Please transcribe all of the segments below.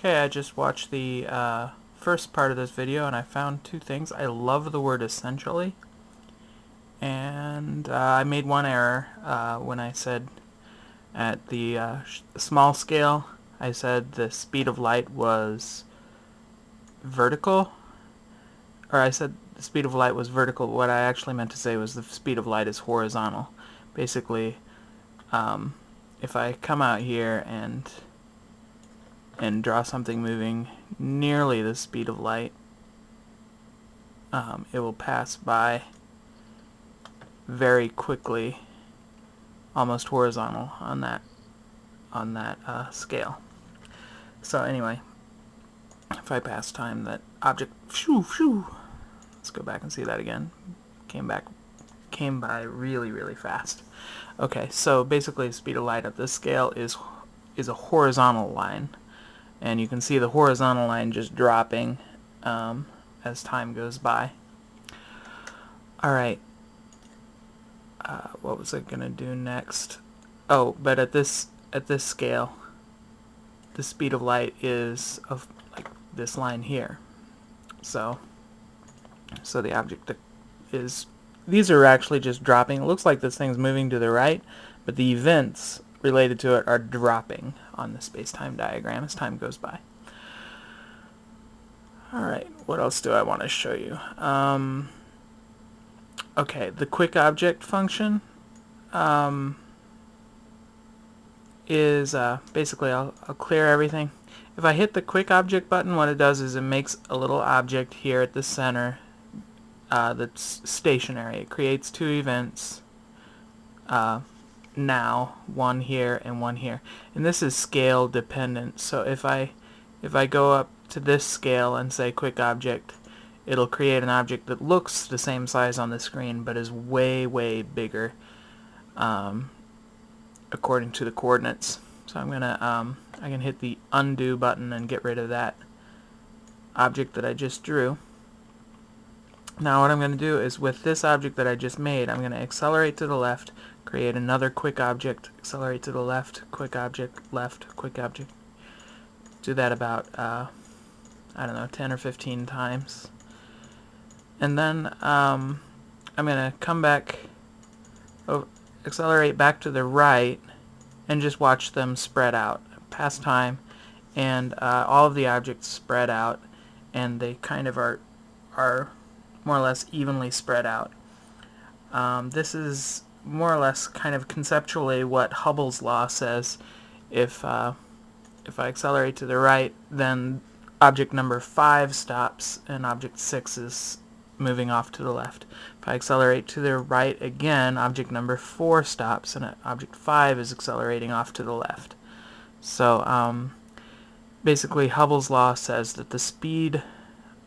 Okay, I just watched the first part of this video and I found two things. I love the word essentially, and I made one error when I said at the small scale I said the speed of light was vertical, or I said the speed of light was vertical. What I actually meant to say was the speed of light is horizontal. Basically, if I come out here and draw something moving nearly the speed of light, it will pass by very quickly, almost horizontal on that scale. So anyway, if I pass time, that object, let's go back and see that again, came by really fast. Okay, so basically the speed of light at this scale is a horizontal line, and you can see the horizontal line just dropping as time goes by. Alright, what was I gonna do next? Oh, but at this scale, the speed of light is of like this line here. So the object is, these are actually just dropping. It looks like this thing's moving to the right, but the events related to it are dropping on the space-time diagram as time goes by. Alright, what else do I want to show you? Okay, the quick object function is basically, I'll clear everything. If I hit the quick object button, what it does is it makes a little object here at the center that's stationary. It creates two events now, one here and one here, and this is scale dependent. So if I go up to this scale and say quick object, it'll create an object that looks the same size on the screen but is way bigger according to the coordinates. So I'm gonna I can hit the undo button and get rid of that object that I just drew. Now what I'm going to do is, with this object that I just made, I'm going to accelerate to the left, create another quick object, accelerate to the left, quick object, left, quick object. Do that about I don't know, 10 or 15 times. And then I'm going to come back, accelerate back to the right, and just watch them spread out. Pass time, and all of the objects spread out, and they kind of are more or less evenly spread out. This is more or less kind of conceptually what Hubble's law says. If I accelerate to the right, then object number 5 stops and object 6 is moving off to the left. If I accelerate to the right again, object number 4 stops and object 5 is accelerating off to the left. So basically Hubble's law says that the speed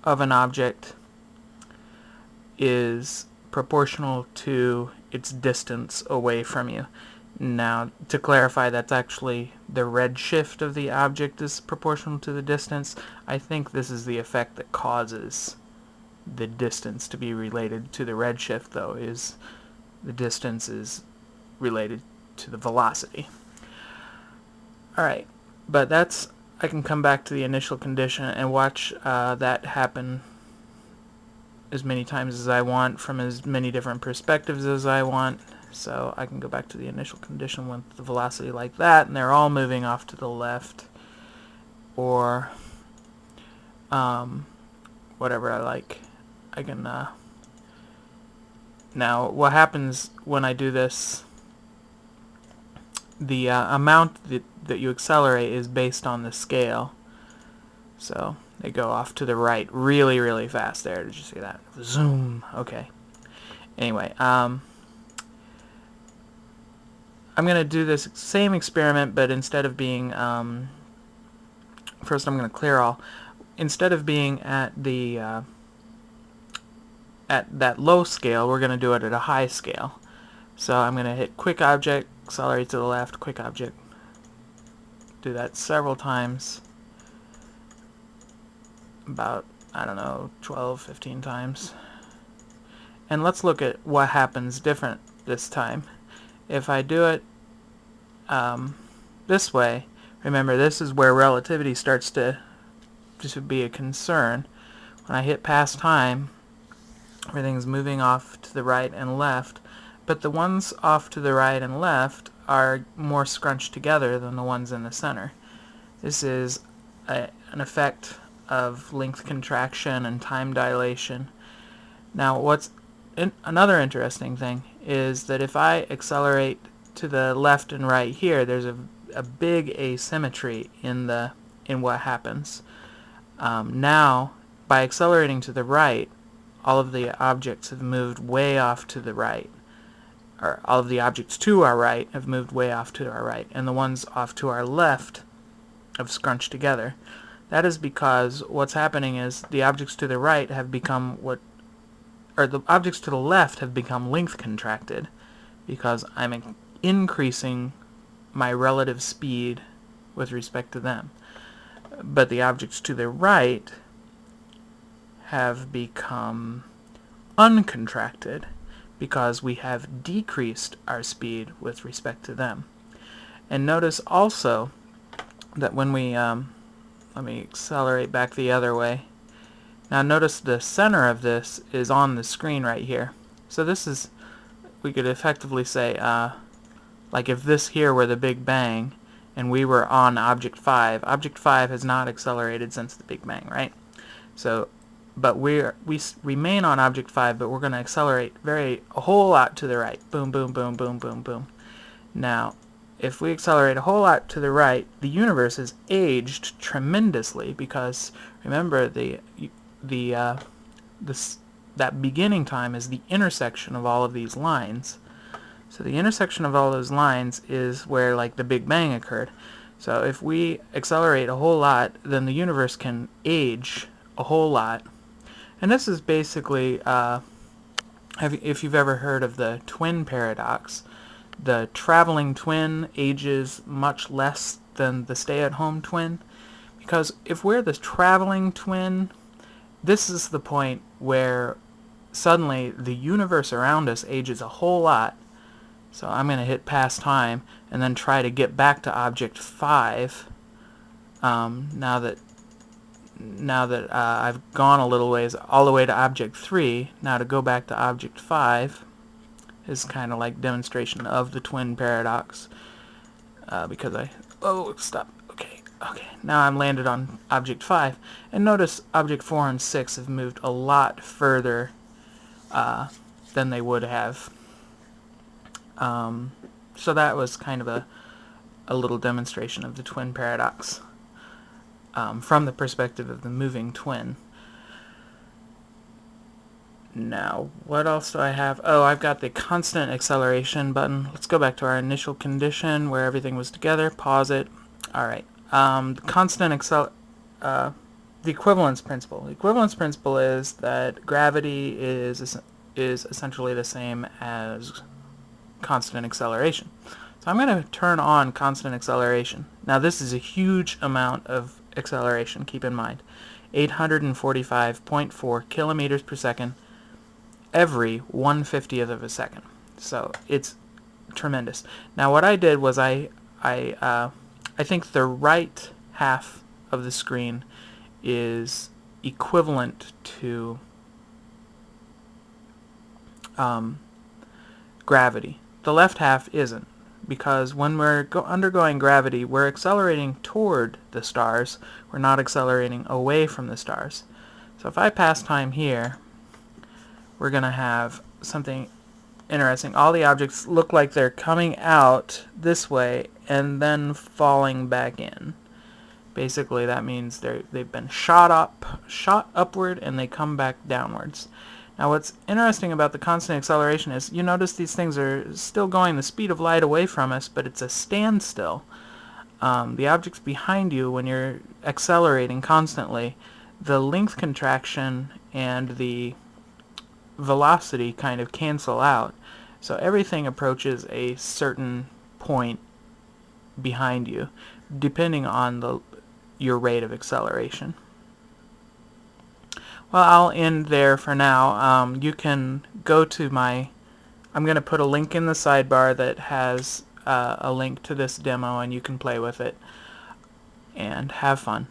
of an object is proportional to its distance away from you. Now, to clarify, that's actually the redshift of the object is proportional to the distance. I think this is the effect that causes the distance to be related to the redshift, though, is the distance is related to the velocity. Alright, but that's, I can come back to the initial condition and watch that happen as many times as I want from as many different perspectives as I want. So I can go back to the initial condition with the velocity like that, and they're all moving off to the left, or whatever I like. I can now what happens when I do this, the amount that you accelerate is based on the scale. So they go off to the right really fast there. Did you see that? Zoom. Okay. Anyway, I'm going to do this same experiment, but instead of being, first I'm going to clear all. Instead of being at the at that low scale, we're going to do it at a high scale. So I'm going to hit quick object, accelerate to the left, quick object. Do that several times. About, I don't know, 12, 15 times. And let's look at what happens different this time. If I do it this way, Remember, this is where relativity starts to be a concern. When I hit past time, everything's moving off to the right and left, but the ones off to the right and left are more scrunched together than the ones in the center. This is an effect of length contraction and time dilation. Now, another interesting thing is that if I accelerate to the left and right here, there's a big asymmetry in what happens. Now, by accelerating to the right, all of the objects have moved way off to the right. Or all of the objects to our right have moved way off to our right, and the ones off to our left have scrunched together. That is because what's happening is the objects to the right have become the objects to the left have become length contracted, because I'm increasing my relative speed with respect to them. But the objects to the right have become uncontracted, because we have decreased our speed with respect to them. And notice also that when we, let me accelerate back the other way. Now notice the center of this is on the screen right here. So this is, we could effectively say, like if this here were the Big Bang and we were on object 5 has not accelerated since the Big Bang, right? So, but we remain on object 5, but we're going to accelerate a whole lot to the right. Boom, boom, boom, boom, boom, boom. Now, if we accelerate a whole lot to the right, the universe has aged tremendously, because remember that beginning time is the intersection of all of these lines. So the intersection of all those lines is where like the Big Bang occurred. So if we accelerate a whole lot, then the universe can age a whole lot. And this is basically, if you've ever heard of the twin paradox, the traveling twin ages much less than the stay-at-home twin. Because if we're the traveling twin, this is the point where suddenly the universe around us ages a whole lot. So I'm going to hit past time and then try to get back to object 5 now that I've gone a little ways all the way to object 3. Now to go back to object 5 is kind of like demonstration of the twin paradox, because stop. Okay, now I'm landed on object 5, and notice object 4 and 6 have moved a lot further than they would have. So that was kind of a little demonstration of the twin paradox from the perspective of the moving twin. Now, what else do I have? Oh, I've got the constant acceleration button. Let's go back to our initial condition where everything was together. Pause it. Alright. The equivalence principle. The equivalence principle is that gravity is essentially the same as constant acceleration. So I'm going to turn on constant acceleration. Now this is a huge amount of acceleration, keep in mind. 845.4 kilometers per second every 1/50th of a second. So it's tremendous. Now what I did was I think the right half of the screen is equivalent to gravity. The left half isn't, because when we're undergoing gravity, we're accelerating toward the stars. We're not accelerating away from the stars. So if I pass time here, we're going to have something interesting. All the objects look like they're coming out this way and then falling back in. Basically, that means they've been shot upward, and they come back downwards. Now what's interesting about the constant acceleration is you notice these things are still going the speed of light away from us, but it's a standstill. The objects behind you, when you're accelerating constantly, the length contraction and the velocity kind of cancel out. So everything approaches a certain point behind you, depending on your rate of acceleration. Well, I'll end there for now. You can go to I'm going to put a link in the sidebar that has a link to this demo, and you can play with it. and have fun.